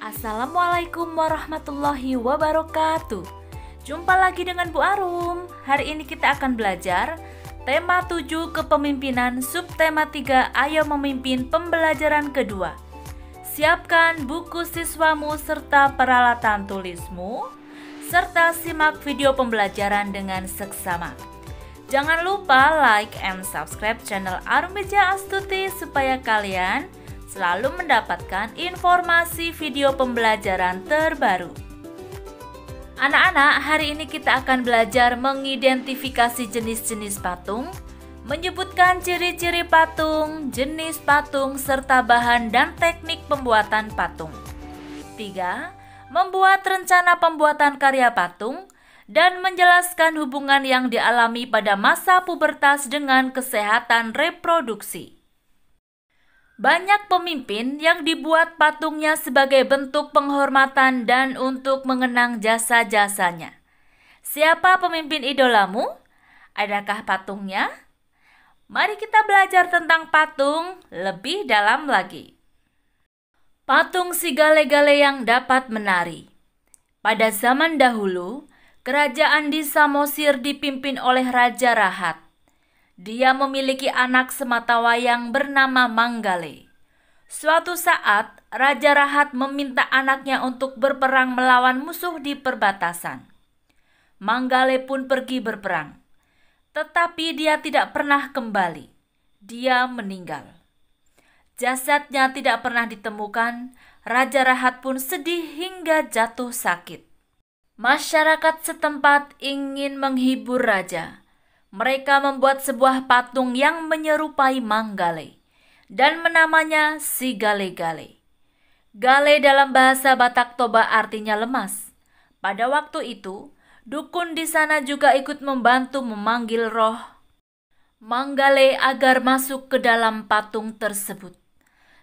Assalamualaikum warahmatullahi wabarakatuh. Jumpa lagi dengan Bu Arum. Hari ini kita akan belajar tema 7 kepemimpinan, subtema 3 ayo memimpin pembelajaran kedua. Siapkan buku siswamu serta peralatan tulismu, serta simak video pembelajaran dengan seksama. Jangan lupa like and subscribe channel Arum Widya Astuti supaya kalian selalu mendapatkan informasi video pembelajaran terbaru. Anak-anak, hari ini kita akan belajar mengidentifikasi jenis-jenis patung, menyebutkan ciri-ciri patung, jenis patung, serta bahan dan teknik pembuatan patung. 3. Membuat rencana pembuatan karya patung dan menjelaskan hubungan yang dialami pada masa pubertas dengan kesehatan reproduksi. Banyak pemimpin yang dibuat patungnya sebagai bentuk penghormatan dan untuk mengenang jasa-jasanya. Siapa pemimpin idolamu? Adakah patungnya? Mari kita belajar tentang patung lebih dalam lagi. Patung si gale-gale yang dapat menari. Pada zaman dahulu, kerajaan di Samosir dipimpin oleh Raja Rahat. Dia memiliki anak sematawayang bernama Manggale. Suatu saat, Raja Rahat meminta anaknya untuk berperang melawan musuh di perbatasan. Manggale pun pergi berperang. Tetapi dia tidak pernah kembali. Dia meninggal. Jasadnya tidak pernah ditemukan. Raja Rahat pun sedih hingga jatuh sakit. Masyarakat setempat ingin menghibur raja. Mereka membuat sebuah patung yang menyerupai Manggale dan menamanya si Gale-Gale. Gale dalam bahasa Batak Toba artinya lemas. Pada waktu itu, dukun di sana juga ikut membantu memanggil roh Manggale agar masuk ke dalam patung tersebut.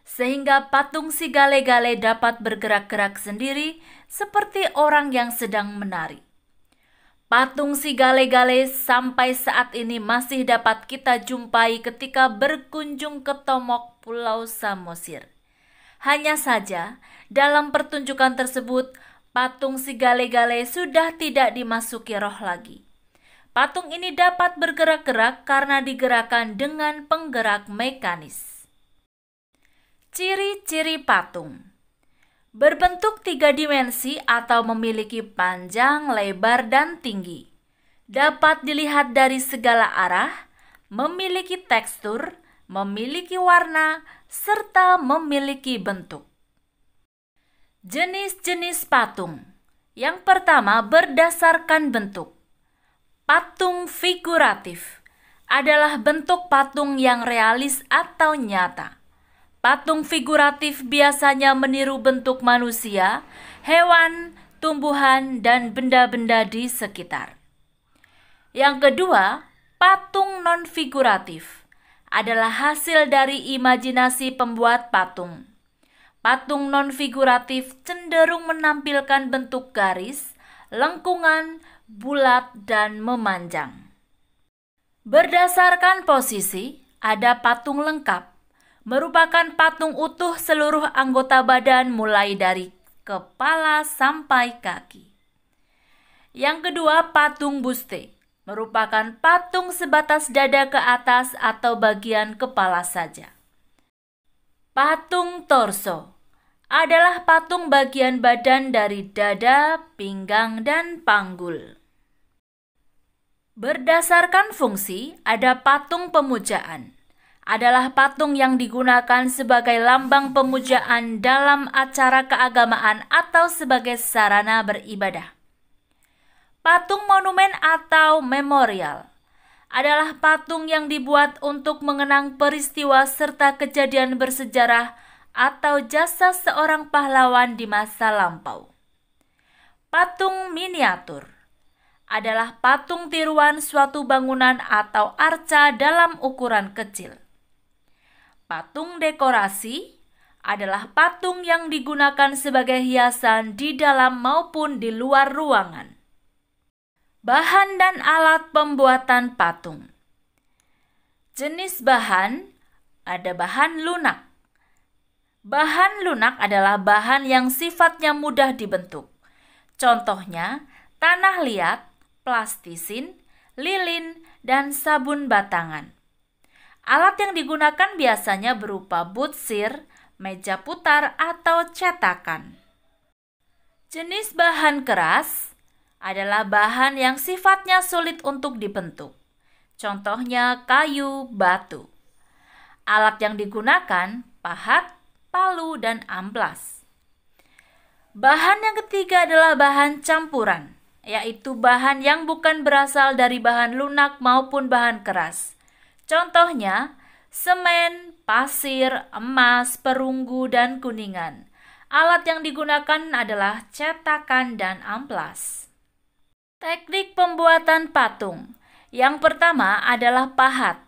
Sehingga patung si Gale-Gale dapat bergerak-gerak sendiri seperti orang yang sedang menari. Patung si Gale-Gale sampai saat ini masih dapat kita jumpai ketika berkunjung ke Tomok, Pulau Samosir. Hanya saja, dalam pertunjukan tersebut, patung si Gale-Gale sudah tidak dimasuki roh lagi. Patung ini dapat bergerak-gerak karena digerakkan dengan penggerak mekanis. Ciri-ciri patung. Berbentuk 3 dimensi atau memiliki panjang, lebar, dan tinggi. Dapat dilihat dari segala arah, memiliki tekstur, memiliki warna, serta memiliki bentuk. Jenis-jenis patung. Yang pertama, berdasarkan bentuk. Patung figuratif adalah bentuk patung yang realis atau nyata. Patung figuratif biasanya meniru bentuk manusia, hewan, tumbuhan, dan benda-benda di sekitar. Yang kedua, patung non-figuratif adalah hasil dari imajinasi pembuat patung. Patung non-figuratif cenderung menampilkan bentuk garis, lengkungan, bulat, dan memanjang. Berdasarkan posisi, ada patung lengkap. Merupakan patung utuh seluruh anggota badan mulai dari kepala sampai kaki. Yang kedua, patung buste. Merupakan patung sebatas dada ke atas atau bagian kepala saja. Patung torso adalah patung bagian badan dari dada, pinggang, dan panggul. Berdasarkan fungsi, ada patung pemujaan. Adalah patung yang digunakan sebagai lambang pemujaan dalam acara keagamaan atau sebagai sarana beribadah. Patung monumen atau memorial adalah patung yang dibuat untuk mengenang peristiwa serta kejadian bersejarah atau jasa seorang pahlawan di masa lampau. Patung miniatur adalah patung tiruan suatu bangunan atau arca dalam ukuran kecil. Patung dekorasi adalah patung yang digunakan sebagai hiasan di dalam maupun di luar ruangan. Bahan dan alat pembuatan patung. Jenis bahan, ada bahan lunak. Bahan lunak adalah bahan yang sifatnya mudah dibentuk. Contohnya, tanah liat, plastisin, lilin, dan sabun batangan. Alat yang digunakan biasanya berupa butsir, meja putar, atau cetakan. Jenis bahan keras adalah bahan yang sifatnya sulit untuk dibentuk. Contohnya kayu, batu. Alat yang digunakan pahat, palu, dan amplas. Bahan yang ketiga adalah bahan campuran, yaitu bahan yang bukan berasal dari bahan lunak maupun bahan keras. Contohnya, semen, pasir, emas, perunggu, dan kuningan. Alat yang digunakan adalah cetakan dan amplas. Teknik pembuatan patung. Yang pertama adalah pahat.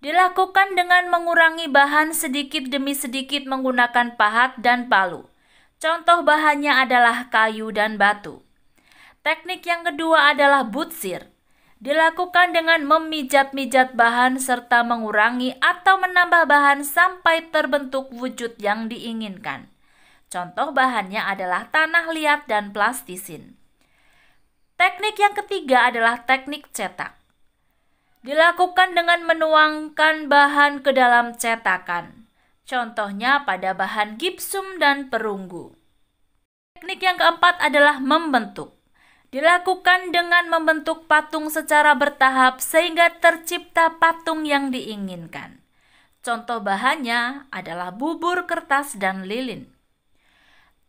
Dilakukan dengan mengurangi bahan sedikit demi sedikit menggunakan pahat dan palu. Contoh bahannya adalah kayu dan batu. Teknik yang kedua adalah butsir. Dilakukan dengan memijat-mijat bahan serta mengurangi atau menambah bahan sampai terbentuk wujud yang diinginkan. Contoh bahannya adalah tanah liat dan plastisin. Teknik yang ketiga adalah teknik cetak. Dilakukan dengan menuangkan bahan ke dalam cetakan. Contohnya pada bahan gipsum dan perunggu. Teknik yang keempat adalah membentuk. Dilakukan dengan membentuk patung secara bertahap sehingga tercipta patung yang diinginkan. Contoh bahannya adalah bubur kertas dan lilin.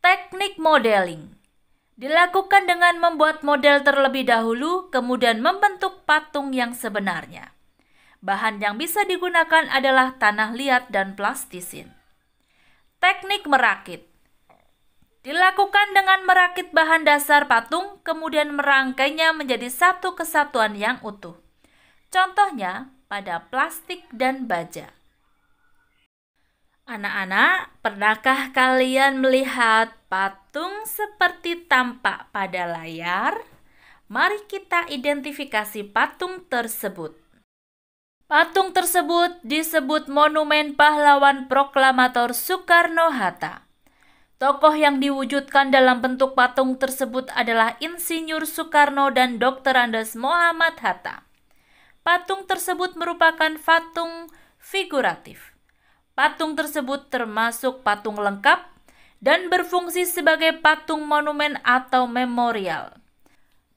Teknik modeling. Dilakukan dengan membuat model terlebih dahulu, kemudian membentuk patung yang sebenarnya. Bahan yang bisa digunakan adalah tanah liat dan plastisin. Teknik merakit. Dilakukan dengan merakit bahan dasar patung, kemudian merangkainya menjadi satu kesatuan yang utuh. Contohnya pada plastik dan baja. Anak-anak, pernahkah kalian melihat patung seperti tampak pada layar? Mari kita identifikasi patung tersebut. Patung tersebut disebut Monumen Pahlawan Proklamator Soekarno-Hatta. Tokoh yang diwujudkan dalam bentuk patung tersebut adalah Insinyur Soekarno dan Dr. Andes Muhammad Hatta. Patung tersebut merupakan patung figuratif. Patung tersebut termasuk patung lengkap dan berfungsi sebagai patung monumen atau memorial.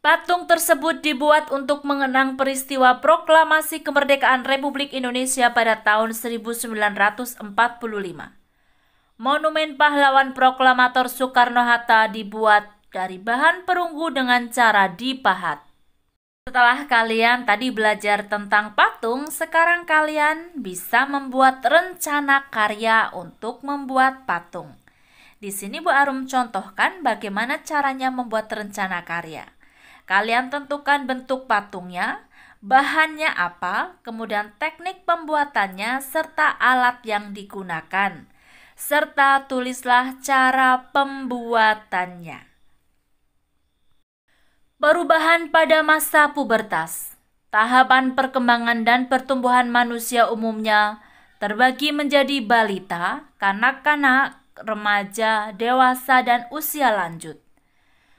Patung tersebut dibuat untuk mengenang peristiwa proklamasi kemerdekaan Republik Indonesia pada tahun 1945. Monumen Pahlawan Proklamator Soekarno-Hatta dibuat dari bahan perunggu dengan cara dipahat. Setelah kalian tadi belajar tentang patung, sekarang kalian bisa membuat rencana karya untuk membuat patung. Di sini Bu Arum contohkan bagaimana caranya membuat rencana karya. Kalian tentukan bentuk patungnya, bahannya apa, kemudian teknik pembuatannya, serta alat yang digunakan. Serta tulislah cara pembuatannya. Perubahan pada masa pubertas. Tahapan perkembangan dan pertumbuhan manusia umumnya terbagi menjadi balita, kanak-kanak, remaja, dewasa, dan usia lanjut.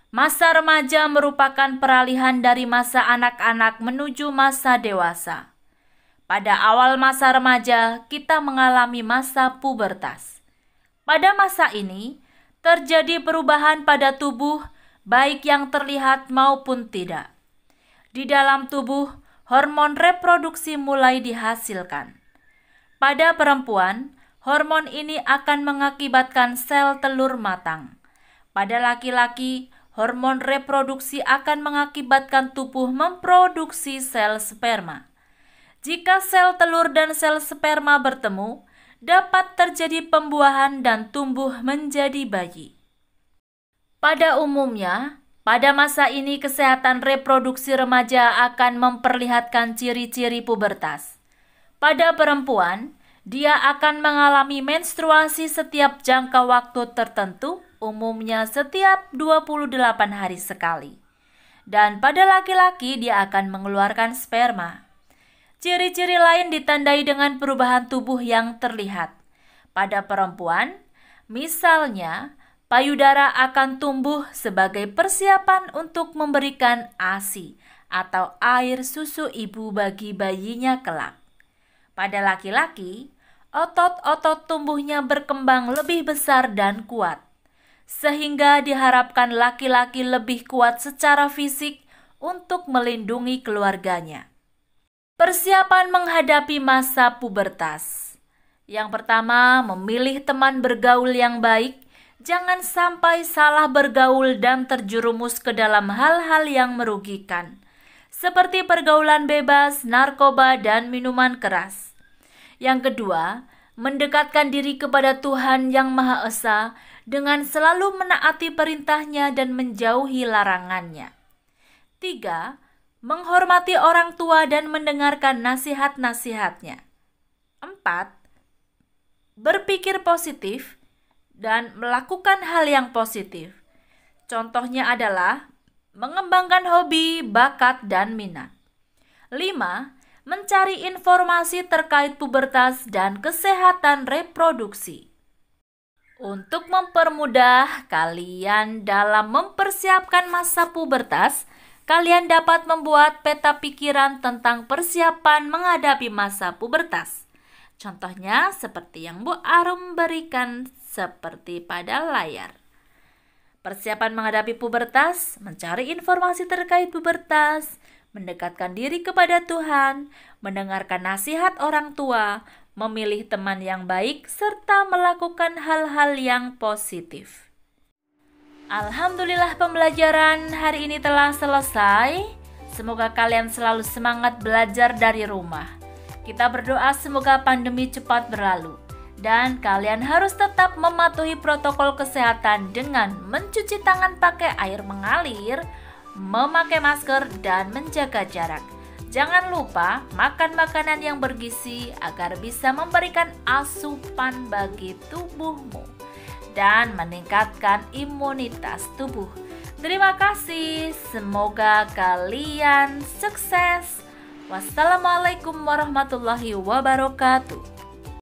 Masa remaja merupakan peralihan dari masa anak-anak menuju masa dewasa. Pada awal masa remaja, kita mengalami masa pubertas. Pada masa ini, terjadi perubahan pada tubuh, baik yang terlihat maupun tidak. Di dalam tubuh, hormon reproduksi mulai dihasilkan. Pada perempuan, hormon ini akan mengakibatkan sel telur matang. Pada laki-laki, hormon reproduksi akan mengakibatkan tubuh memproduksi sel sperma. Jika sel telur dan sel sperma bertemu, dapat terjadi pembuahan dan tumbuh menjadi bayi. Pada umumnya, pada masa ini kesehatan reproduksi remaja akan memperlihatkan ciri-ciri pubertas. Pada perempuan, dia akan mengalami menstruasi setiap jangka waktu tertentu, umumnya setiap 28 hari sekali. Dan pada laki-laki dia akan mengeluarkan sperma. Ciri-ciri lain ditandai dengan perubahan tubuh yang terlihat. Pada perempuan, Misalnya, payudara akan tumbuh sebagai persiapan untuk memberikan ASI atau air susu ibu bagi bayinya kelak. Pada laki-laki, otot-otot tubuhnya berkembang lebih besar dan kuat, sehingga diharapkan laki-laki lebih kuat secara fisik untuk melindungi keluarganya. Persiapan menghadapi masa pubertas. Yang pertama, memilih teman bergaul yang baik. Jangan sampai salah bergaul dan terjerumus ke dalam hal-hal yang merugikan, seperti pergaulan bebas, narkoba, dan minuman keras. Yang kedua, mendekatkan diri kepada Tuhan Yang Maha Esa dengan selalu menaati perintahnya dan menjauhi larangannya. 3. Menghormati orang tua dan mendengarkan nasihat-nasihatnya. 4. Berpikir positif dan melakukan hal yang positif. Contohnya adalah mengembangkan hobi, bakat, dan minat. 5. Mencari informasi terkait pubertas dan kesehatan reproduksi. Untuk mempermudah kalian dalam mempersiapkan masa pubertas, kalian dapat membuat peta pikiran tentang persiapan menghadapi masa pubertas. Contohnya seperti yang Bu Arum berikan seperti pada layar. Persiapan menghadapi pubertas, mencari informasi terkait pubertas, mendekatkan diri kepada Tuhan, mendengarkan nasihat orang tua, memilih teman yang baik, serta melakukan hal-hal yang positif. Alhamdulillah, pembelajaran hari ini telah selesai. Semoga kalian selalu semangat belajar dari rumah. Kita berdoa semoga pandemi cepat berlalu. Dan kalian harus tetap mematuhi protokol kesehatan dengan mencuci tangan pakai air mengalir, memakai masker, dan menjaga jarak. Jangan lupa makan makanan yang bergizi agar bisa memberikan asupan bagi tubuhmu dan meningkatkan imunitas tubuh. Terima kasih, semoga kalian sukses. Wassalamualaikum warahmatullahi wabarakatuh.